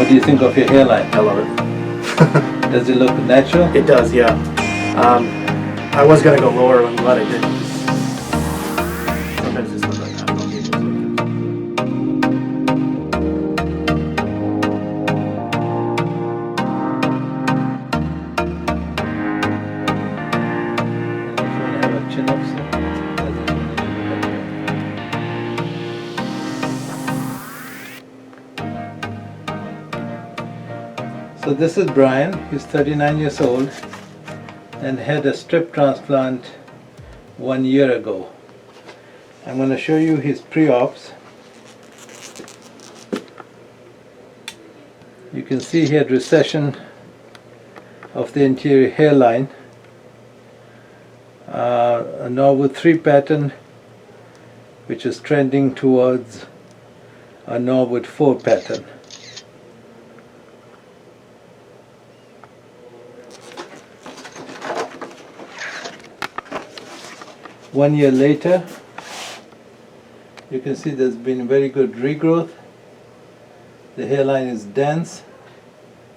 What do you think of your hairline? I love it. Does it look natural? It does, yeah. I was gonna go lower, I'm glad I didn't. Sometimes it's not like that. Have a chin up, sir. So this is Brian. He's 39 years old and had a strip transplant 1 year ago. I'm going to show you his pre-ops. You can see he had recession of the interior hairline, a Norwood 3 pattern which is trending towards a Norwood 4 pattern. One year later, you can see there's been very good regrowth. The hairline is dense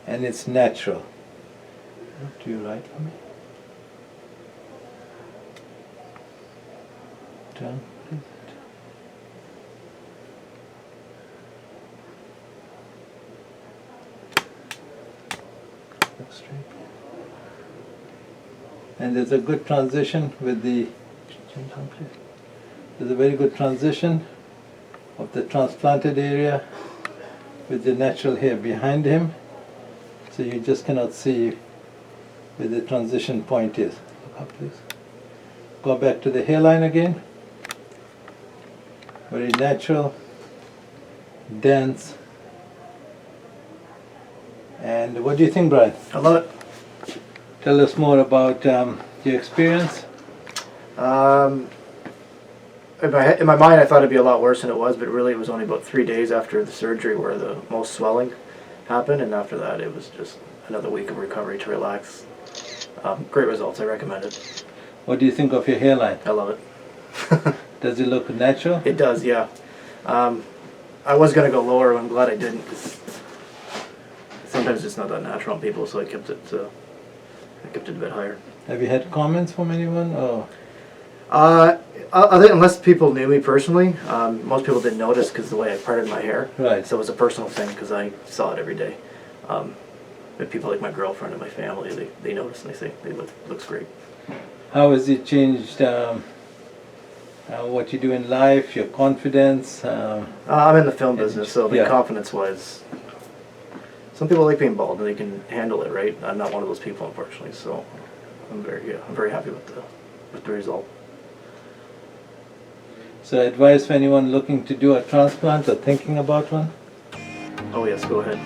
and it's natural. What do you write for me? Turn, please. Look straight. And there's a good transition with the There's a very good transition of the transplanted area with the natural hair behind him, so you just cannot see where the transition point is. Look up, please. Go back to the hairline again. Very natural, dense. And what do you think, Brian? I love it. Tell us more about your experience. In my mind I thought it'd be a lot worse than it was, but really it was only about 3 days after the surgery where the most swelling happened, and after that it was just another week of recovery to relax. Great results, I recommend it. What do you think of your hairline? I love it. Does it look natural? It does, yeah. I was going to go lower, I'm glad I didn't, because sometimes it's not that natural on people, so I kept it a bit higher. Have you had comments from anyone? Or? I think unless people knew me personally, most people didn't notice because the way I parted my hair. Right. So it was a personal thing because I saw it every day. But people like my girlfriend and my family, they notice and they say, looks great. How has it changed what you do in life, your confidence? I'm in the film business, so the yeah. confidence-wise, some people like being bald and they can handle it, right? I'm not one of those people, unfortunately, so I'm very happy with the result. So advice for anyone looking to do a transplant or thinking about one? Oh yes, go ahead.